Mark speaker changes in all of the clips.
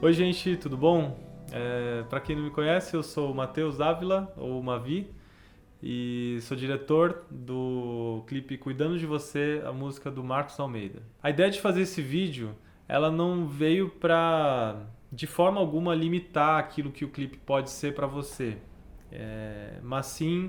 Speaker 1: Oi, gente, tudo bom? Para quem não me conhece, eu sou o Matheus Ávila, ou Mavi, e sou diretor do clipe Cuidando de Você, a música do Marcos Almeida. A ideia de fazer esse vídeo, ela não veio para, de forma alguma, limitar aquilo que o clipe pode ser para você, mas sim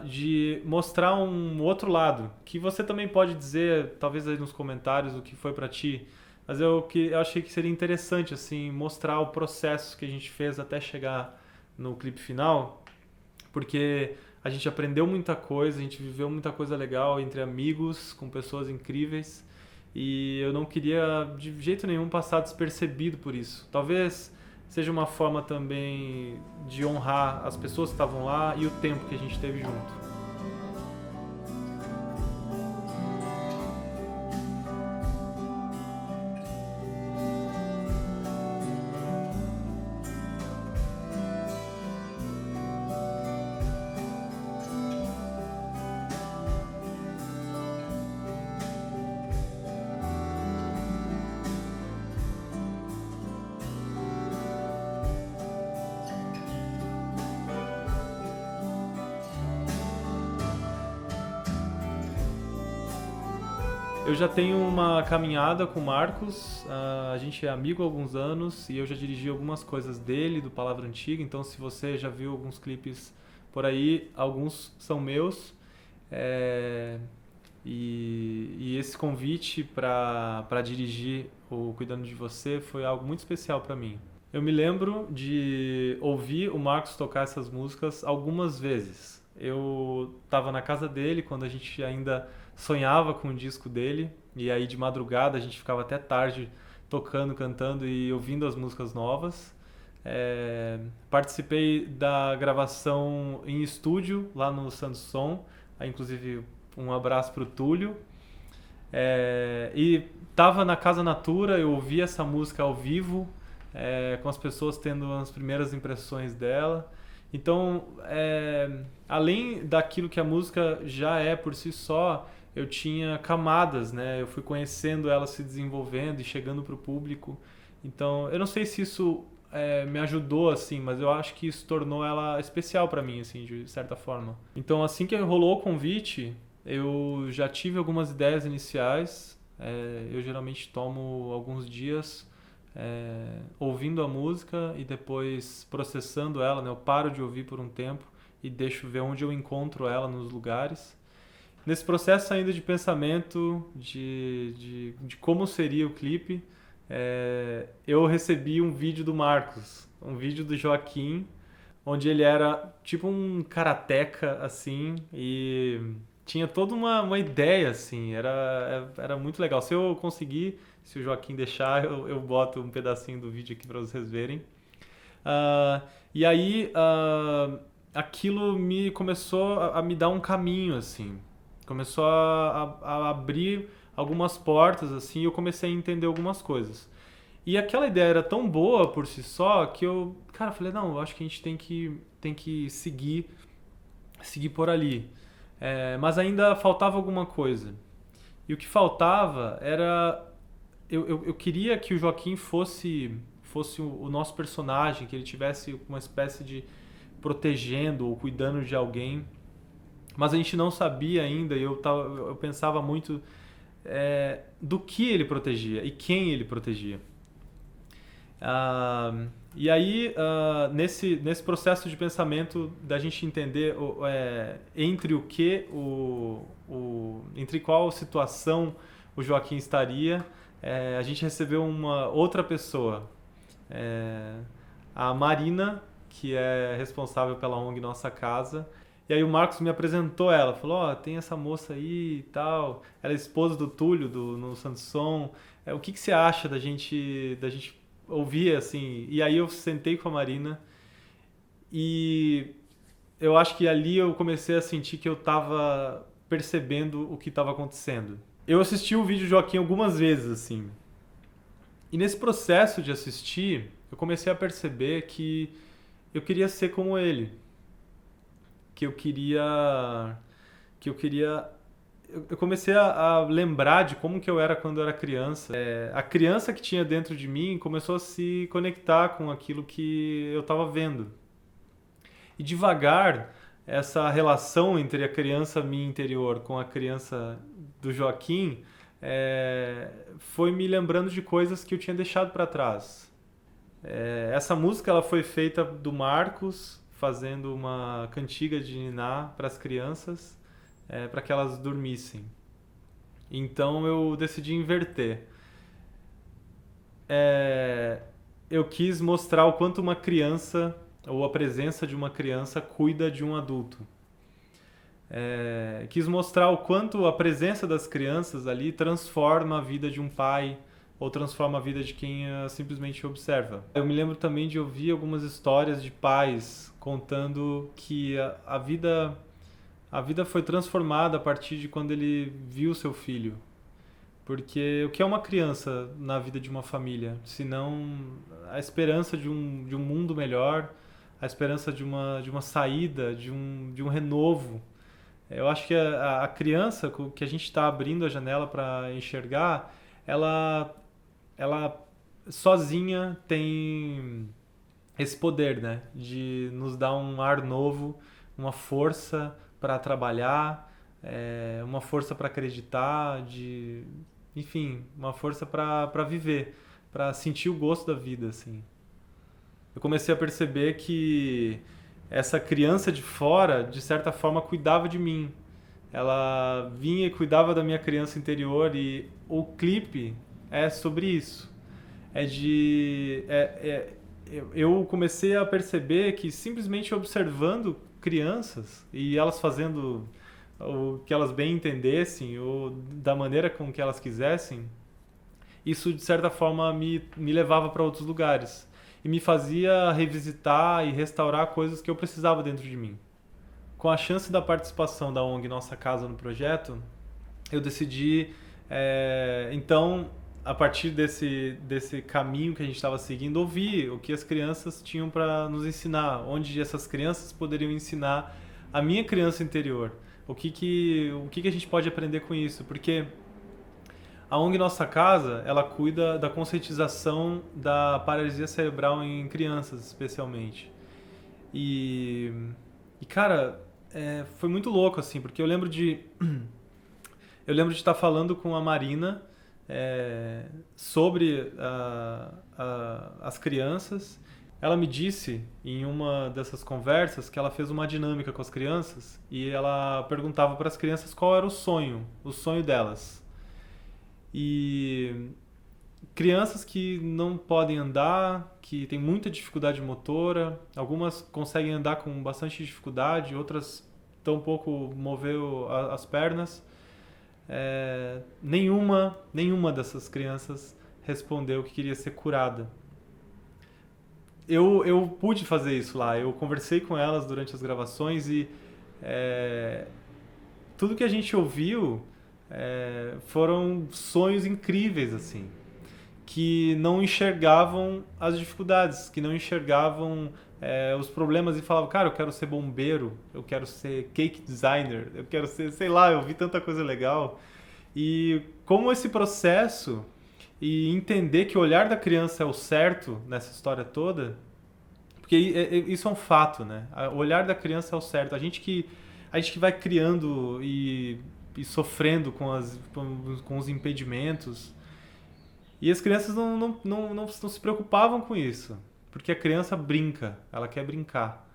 Speaker 1: de mostrar um outro lado, que você também pode dizer, talvez aí nos comentários, o que foi para ti. Mas eu achei que seria interessante assim mostrar o processo que a gente fez até chegar no clipe final, porque a gente aprendeu muita coisa, a gente viveu muita coisa legal entre amigos, com pessoas incríveis, e eu não queria de jeito nenhum passar despercebido por isso. Talvez seja uma forma também de honrar as pessoas que estavam lá e o tempo que a gente teve junto. Eu já tenho uma caminhada com o Marcos, a gente é amigo há alguns anos e eu já dirigi algumas coisas dele, do Palavra Antiga, então se você já viu alguns clipes por aí, alguns são meus. É, e esse convite para dirigir o Cuidando de Você foi algo muito especial para mim. Eu me lembro de ouvir o Marcos tocar essas músicas algumas vezes. Eu estava na casa dele quando a gente ainda sonhava com o disco dele, e aí de madrugada a gente ficava até tarde tocando, cantando e ouvindo as músicas novas. Participei da gravação em estúdio lá no Santos Som, aí, inclusive um abraço pro Túlio. E tava na Casa Natura, eu ouvi essa música ao vivo, com as pessoas tendo as primeiras impressões dela. Então, além daquilo que a música já é por si só, eu tinha camadas, né? Eu fui conhecendo ela se desenvolvendo e chegando pro público. Então, eu não sei se isso me ajudou, assim, mas eu acho que isso tornou ela especial pra mim, assim, de certa forma. Então, assim que rolou o convite, eu já tive algumas ideias iniciais. Eu geralmente tomo alguns dias ouvindo a música e depois processando ela, né? Eu paro de ouvir por um tempo e deixo ver onde eu encontro ela nos lugares. Nesse processo ainda de pensamento de como seria o clipe, eu recebi um vídeo do Marcos, um vídeo do Joaquim, onde ele era tipo um karateca, assim, e tinha toda uma ideia, assim, era muito legal. Se eu conseguir, se o Joaquim deixar, eu boto um pedacinho do vídeo aqui para vocês verem. E aí, aquilo me começou a me dar um caminho, assim. Começou a abrir algumas portas, assim, e eu comecei a entender algumas coisas. E aquela ideia era tão boa por si só que eu, cara, falei, não, eu acho que a gente tem que seguir por ali. Mas ainda faltava alguma coisa. E o que faltava era. Eu queria que o Joaquim fosse o nosso personagem, que ele tivesse uma espécie de protegendo ou cuidando de alguém. Mas a gente não sabia ainda, e eu pensava muito do que ele protegia e quem ele protegia. E aí, nesse processo de pensamento, da gente entender entre o que, entre qual situação o Joaquim estaria, a gente recebeu uma outra pessoa, é, a Marina, que é responsável pela ONG Nossa Casa. E aí o Marcos me apresentou ela, falou, ó, tem essa moça aí e tal, ela é esposa do Túlio, no Sanson. O que você acha da gente ouvir, assim? E aí eu sentei com a Marina e eu acho que ali eu comecei a sentir que eu tava percebendo o que estava acontecendo. Eu assisti o vídeo do Joaquim algumas vezes, assim, e nesse processo de assistir, eu comecei a perceber que eu queria ser como ele, que eu queria eu comecei a lembrar de como que eu era quando eu era criança. A criança que tinha dentro de mim começou a se conectar com aquilo que eu estava vendo. E devagar, essa relação entre a criança minha interior com a criança do Joaquim foi me lembrando de coisas que eu tinha deixado para trás. Essa música ela foi feita do Marcos, fazendo uma cantiga de niná para as crianças, para que elas dormissem. Então eu decidi inverter. Eu quis mostrar o quanto uma criança, ou a presença de uma criança, cuida de um adulto. Quis mostrar o quanto a presença das crianças ali transforma a vida de um pai, ou transforma a vida de quem simplesmente observa. Eu me lembro também de ouvir algumas histórias de pais contando que a vida foi transformada a partir de quando ele viu seu filho. Porque o que é uma criança na vida de uma família? Senão a esperança de um mundo melhor, a esperança de uma saída, de um renovo. Eu acho que a criança que a gente está abrindo a janela para enxergar, ela sozinha tem esse poder, né? De nos dar um ar novo, uma força para trabalhar, uma força para acreditar, enfim, uma força para viver, para sentir o gosto da vida, assim. Eu comecei a perceber que essa criança de fora, de certa forma, cuidava de mim. Ela vinha e cuidava da minha criança interior e o clipe é sobre isso. Eu comecei a perceber que simplesmente observando crianças e elas fazendo o que elas bem entendessem ou da maneira com que elas quisessem, isso de certa forma me levava para outros lugares e me fazia revisitar e restaurar coisas que eu precisava dentro de mim. Com a chance da participação da ONG Nossa Casa no projeto, eu decidi, então, a partir desse caminho que a gente estava seguindo, ouvir o que as crianças tinham para nos ensinar, onde essas crianças poderiam ensinar a minha criança interior. O que a gente pode aprender com isso? Porque a ONG Nossa Casa, ela cuida da conscientização da paralisia cerebral em crianças, especialmente. Cara, foi muito louco, assim, porque eu lembro de estar falando com a Marina sobre as crianças. Ela me disse em uma dessas conversas que ela fez uma dinâmica com as crianças e ela perguntava para as crianças qual era o sonho delas. E crianças que não podem andar, que têm muita dificuldade motora, algumas conseguem andar com bastante dificuldade, outras tão pouco mover as pernas. Nenhuma dessas crianças respondeu que queria ser curada. Eu pude fazer isso lá, eu conversei com elas durante as gravações e tudo que a gente ouviu foram sonhos incríveis, assim, que não enxergavam as dificuldades, que não enxergavam os problemas e falavam, cara, eu quero ser bombeiro, eu quero ser cake designer, eu quero ser, sei lá, eu vi tanta coisa legal. E como esse processo e entender que o olhar da criança é o certo nessa história toda, porque isso é um fato, né? O olhar da criança é o certo. A gente que vai criando e sofrendo com os impedimentos. E as crianças não se preocupavam com isso, porque a criança brinca, ela quer brincar.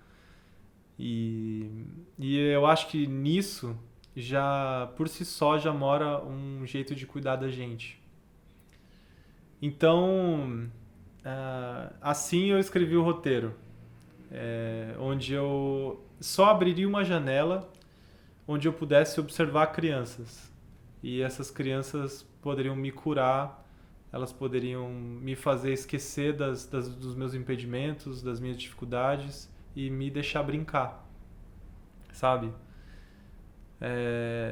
Speaker 1: E eu acho que nisso, já por si só, já mora um jeito de cuidar da gente. Então, assim eu escrevi o roteiro, onde eu só abriria uma janela onde eu pudesse observar crianças. E essas crianças poderiam me curar, elas poderiam me fazer esquecer dos meus impedimentos, das minhas dificuldades e me deixar brincar, sabe?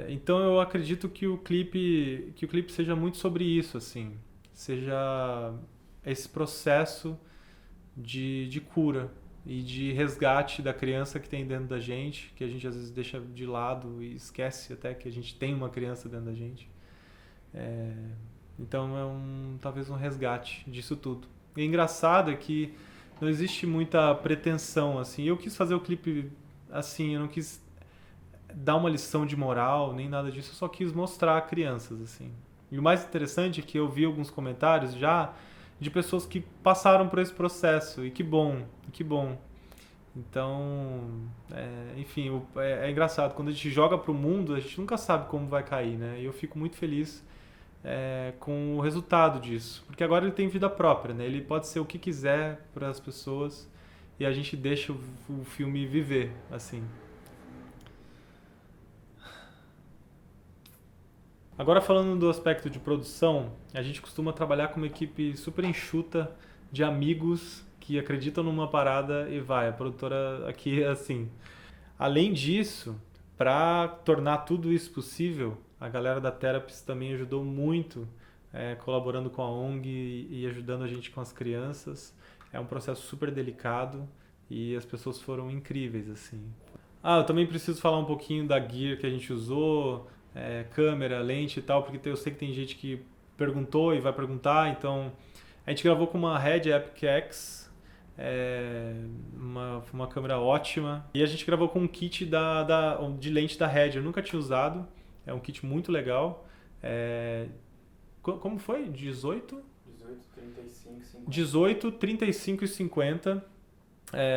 Speaker 1: Então eu acredito que o clipe seja muito sobre isso, assim, seja esse processo de cura, e de resgate da criança que tem dentro da gente, que a gente às vezes deixa de lado e esquece até que a gente tem uma criança dentro da gente. É, então talvez um resgate disso tudo. E o engraçado é que não existe muita pretensão, assim. Eu quis fazer o clipe assim, eu não quis dar uma lição de moral, nem nada disso, eu só quis mostrar a crianças, assim. E o mais interessante é que eu vi alguns comentários já de pessoas que passaram por esse processo, e que bom, que bom. Então, enfim, é engraçado, quando a gente joga pro mundo, a gente nunca sabe como vai cair, né? E eu fico muito feliz com o resultado disso, porque agora ele tem vida própria, né? Ele pode ser o que quiser para as pessoas e a gente deixa o filme viver, assim. Agora falando do aspecto de produção, a gente costuma trabalhar com uma equipe super enxuta de amigos que acreditam numa parada e vai. A produtora aqui é assim. Além disso, para tornar tudo isso possível, a galera da Therapies também ajudou muito, colaborando com a ONG e ajudando a gente com as crianças. É um processo super delicado e as pessoas foram incríveis, assim. Ah, eu também preciso falar um pouquinho da gear que a gente usou, câmera, lente e tal, porque eu sei que tem gente que perguntou e vai perguntar, então a gente gravou com uma Red Epic X, uma câmera ótima, e a gente gravou com um kit de lente da Red, eu nunca tinha usado, é um kit muito legal. Como foi? 18? 18, 35 e 50.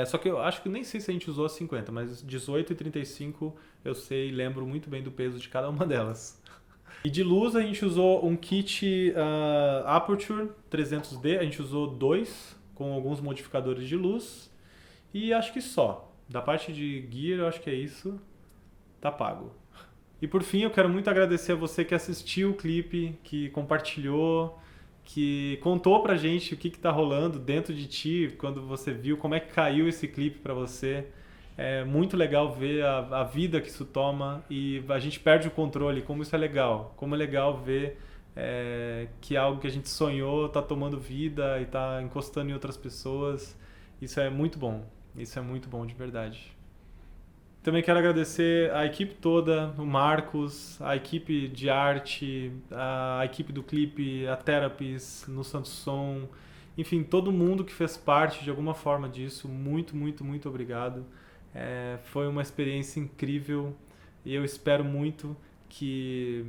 Speaker 1: Só que eu acho que nem sei se a gente usou a 50, mas 18 e 35 eu sei e lembro muito bem do peso de cada uma delas. E de luz a gente usou um kit Aperture 300D, a gente usou dois com alguns modificadores de luz e acho que só. Da parte de gear eu acho que é isso, tá pago. E por fim eu quero muito agradecer a você que assistiu o clipe, que compartilhou, que contou pra gente o que tá rolando dentro de ti, quando você viu, como é que caiu esse clipe pra você. É muito legal ver a vida que isso toma e a gente perde o controle, como isso é legal. Como é legal ver que algo que a gente sonhou tá tomando vida e tá encostando em outras pessoas. Isso é muito bom. Isso é muito bom de verdade. Também quero agradecer a equipe toda, o Marcos, a equipe de arte, a equipe do clipe, a Therapies, no Santo Som, enfim, todo mundo que fez parte de alguma forma disso, muito, muito, muito obrigado. Foi uma experiência incrível e eu espero muito que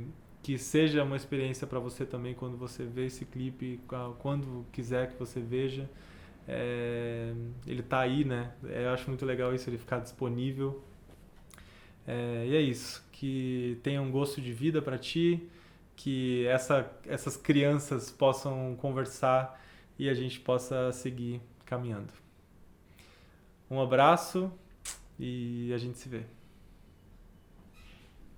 Speaker 1: seja uma experiência para você também quando você vê esse clipe, quando quiser que você veja. Ele tá aí, né? Eu acho muito legal isso, ele ficar disponível. E é isso, que tenha um gosto de vida para ti, que essas crianças possam conversar e a gente possa seguir caminhando. Um abraço e a gente se vê.